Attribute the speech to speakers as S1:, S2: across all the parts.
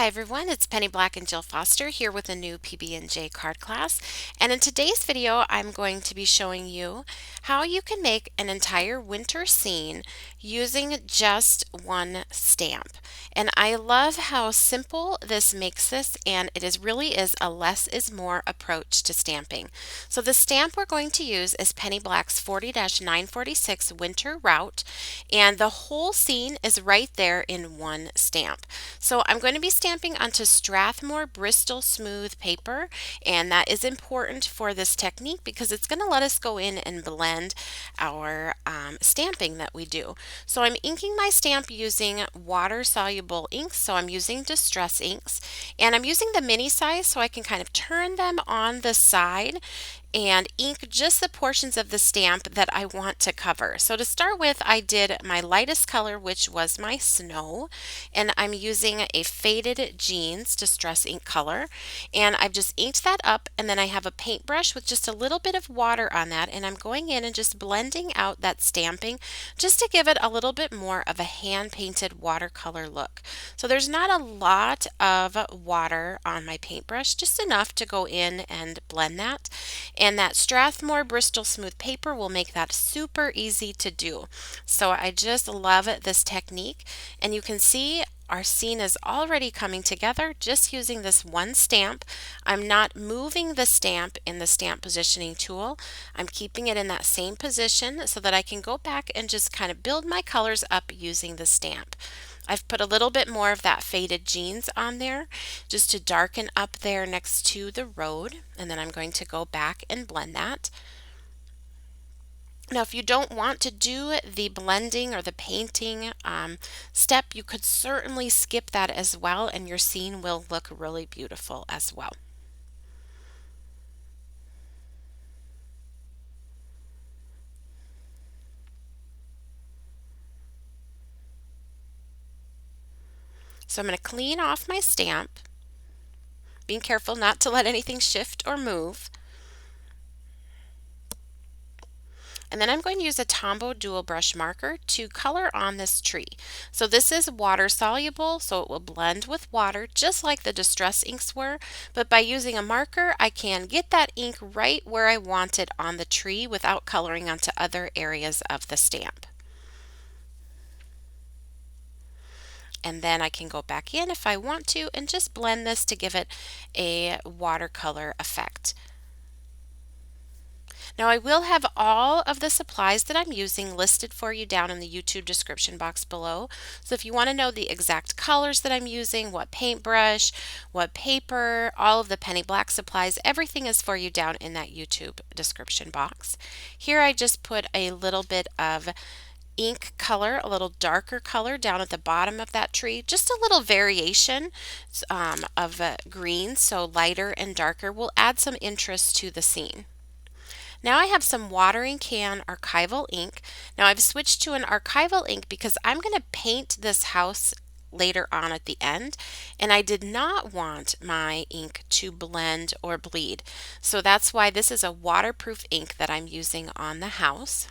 S1: Hi everyone, it's Penny Black and Jill Foster here with a new PB&J card class. And in today's video, I'm going to be showing you how you can make an entire winter scene using just one stamp. And I love how simple this makes this, and really is a less is more approach to stamping. So the stamp we're going to use is Penny Black's 40-946 Winter Route, and the whole scene is right there in one stamp. So I'm going to be stamping onto Strathmore Bristol smooth paper, and that is important for this technique because it's going to let us go in and blend our stamping that we do. So I'm inking my stamp using water soluble inks, so I'm using Distress inks, and I'm using the mini size so I can kind of turn them on the side and ink just the portions of the stamp that I want to cover. So to start with, I did my lightest color, which was my snow, and I'm using a faded jeans Distress ink color, and I've just inked that up, and then I have a paintbrush with just a little bit of water on that, and I'm going in and just blending out that stamping just to give it a little bit more of a hand-painted watercolor look. So there's not a lot of water on my paintbrush, just enough to go in and blend that. And that Strathmore Bristol smooth paper will make that super easy to do. So I just love this technique, and you can see our scene is already coming together just using this one stamp. I'm not moving the stamp in the stamp positioning tool. I'm keeping it in that same position so that I can go back and just kind of build my colors up using the stamp. I've put a little bit more of that faded jeans on there just to darken up there next to the road, and then I'm going to go back and blend that. Now, if you don't want to do the blending or the painting step, you could certainly skip that as well, and your scene will look really beautiful as well. So I'm going to clean off my stamp, being careful not to let anything shift or move. And then I'm going to use a Tombow dual brush marker to color on this tree. So this is water soluble, so it will blend with water just like the Distress inks were, but by using a marker I can get that ink right where I want it on the tree without coloring onto other areas of the stamp. And then I can go back in if I want to and just blend this to give it a watercolor effect. Now I will have all of the supplies that I'm using listed for you down in the YouTube description box below. So if you want to know the exact colors that I'm using, what paintbrush, what paper, all of the Penny Black supplies, everything is for you down in that YouTube description box. Here I just put a little bit of ink color, a little darker color down at the bottom of that tree, just a little variation of green, so lighter and darker will add some interest to the scene. Now I have some watering can Archival ink. Now I've switched to an Archival ink because I'm going to paint this house later on at the end, and I did not want my ink to blend or bleed. So that's why this is a waterproof ink that I'm using on the house.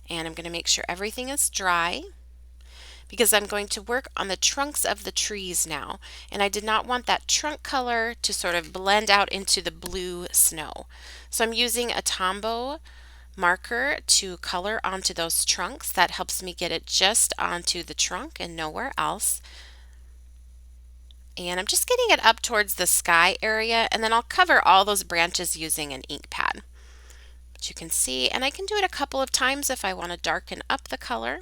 S1: And I'm going to make sure everything is dry because I'm going to work on the trunks of the trees now, and I did not want that trunk color to sort of blend out into the blue snow. So I'm using a Tombow marker to color onto those trunks. That helps me get it just onto the trunk and nowhere else. And I'm just getting it up towards the sky area, and then I'll cover all those branches using an ink pad. But you can see, and I can do it a couple of times if I want to darken up the color.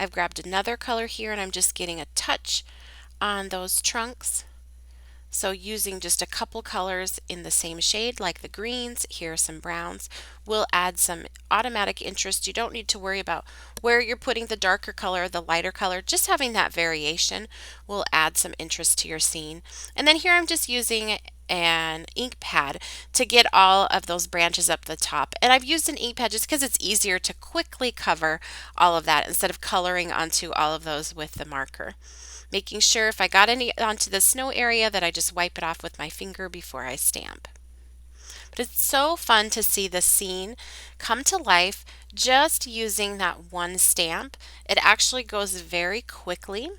S1: I've grabbed another color here and I'm just getting a touch on those trunks. So using just a couple colors in the same shade like the greens, here are some browns, will add some automatic interest. You don't need to worry about where you're putting the darker color or the lighter color. Just having that variation will add some interest to your scene. And then here I'm just using an ink pad to get all of those branches up the top. And I've used an ink pad just because it's easier to quickly cover all of that instead of coloring onto all of those with the marker. making sure if I got any onto the snow area that I just wipe it off with my finger before I stamp. But it's so fun to see the scene come to life just using that one stamp. It actually goes very quickly.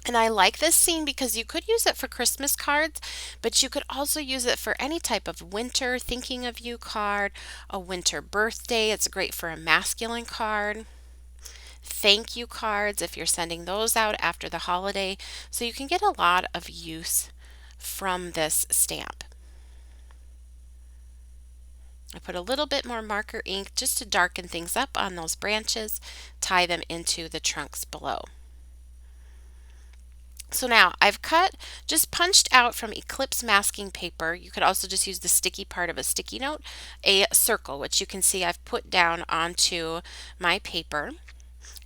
S1: And I like this scene because you could use it for Christmas cards, but you could also use it for any type of winter thinking of you card, a winter birthday. It's great for a masculine card. Thank you cards if you're sending those out after the holiday. So you can get a lot of use from this stamp. I put a little bit more marker ink just to darken things up on those branches, tie them into the trunks below. So now I've just punched out from Eclipse masking paper. You could also just use the sticky part of a sticky note, a circle, which you can see I've put down onto my paper.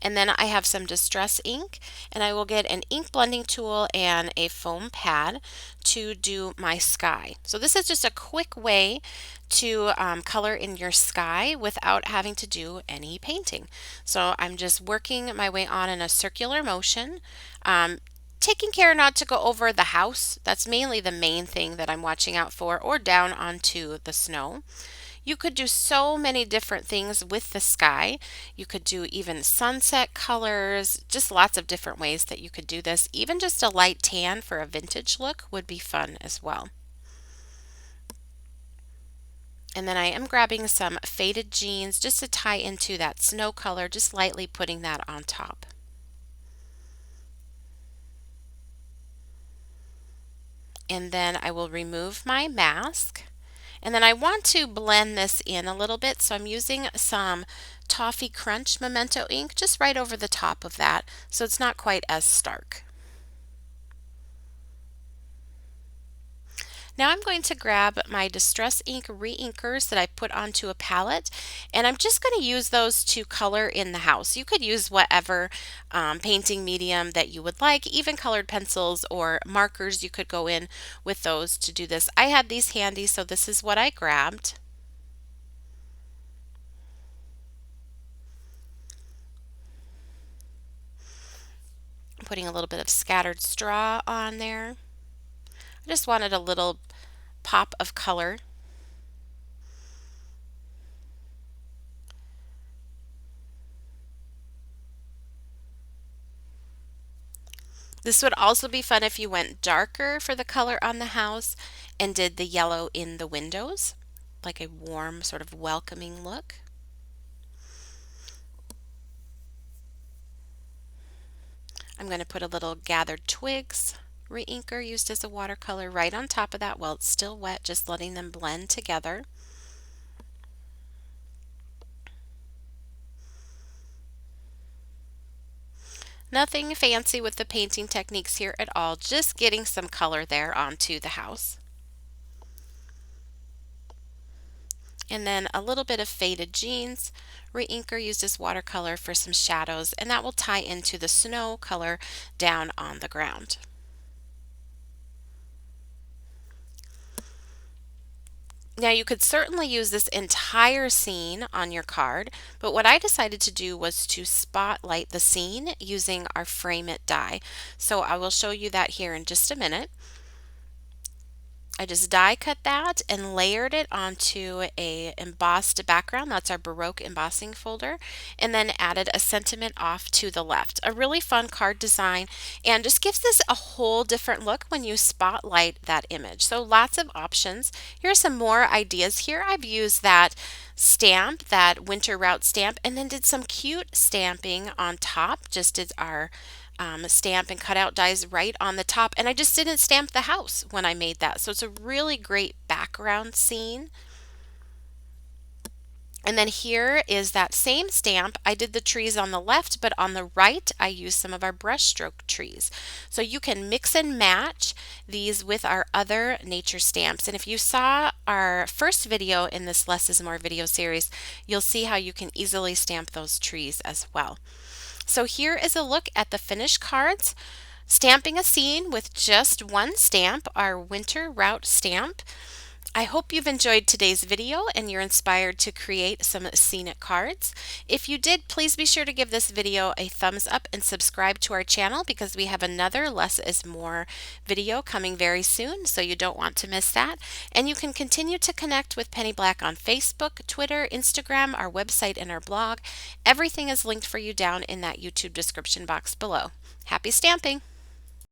S1: And then I have some distress ink, and I will get an ink blending tool and a foam pad to do my sky. So this is just a quick way to color in your sky without having to do any painting. So I'm just working my way on in a circular motion, taking care not to go over the house. That's mainly the main thing that I'm watching out for, or down onto the snow. You could do so many different things with the sky. You could do even sunset colors, just lots of different ways that you could do this. Even just a light tan for a vintage look would be fun as well. And then I am grabbing some faded jeans just to tie into that snow color, just lightly putting that on top. And then I will remove my mask. And then I want to blend this in a little bit, so I'm using some Toffee Crunch Memento ink just right over the top of that, so it's not quite as stark. Now I'm going to grab my Distress Ink Reinkers that I put onto a palette, and I'm just going to use those to color in the house. You could use whatever painting medium that you would like, even colored pencils or markers. You could go in with those to do this. I had these handy, so this is what I grabbed. Putting a little bit of scattered straw on there. I just wanted a little pop of color. This would also be fun if you went darker for the color on the house and did the yellow in the windows, like a warm, sort of welcoming look. I'm going to put a little Gathered Twigs reinker used as a watercolor right on top of that while it's still wet, just letting them blend together. Nothing fancy with the painting techniques here at all, just getting some color there onto the house. And then a little bit of faded jeans reinker used as watercolor for some shadows, and that will tie into the snow color down on the ground. Now you could certainly use this entire scene on your card, but what I decided to do was to spotlight the scene using our Frame It die. So I will show you that here in just a minute. I just die cut that and layered it onto a embossed background. That's our Baroque embossing folder, and then added a sentiment off to the left. A really fun card design, and just gives this a whole different look when you spotlight that image. So lots of options. Here's some more ideas here. I've used that stamp, that winter route stamp, and then did some cute stamping on top. Just did our stamp and cutout dies right on the top, and I just didn't stamp the house when I made that, so it's a really great background scene. And then here is that same stamp. I did the trees on the left, but on the right I used some of our brushstroke trees. So you can mix and match these with our other nature stamps. And if you saw our first video in this Less is More video series, you'll see how you can easily stamp those trees as well. So here is a look at the finished cards, stamping a scene with just one stamp, our winter route stamp. I hope you've enjoyed today's video and you're inspired to create some scenic cards. If you did, please be sure to give this video a thumbs up and subscribe to our channel because we have another Less is More video coming very soon, so you don't want to miss that. And you can continue to connect with Penny Black on Facebook, Twitter, Instagram, our website, and our blog. Everything is linked for you down in that YouTube description box below. Happy stamping!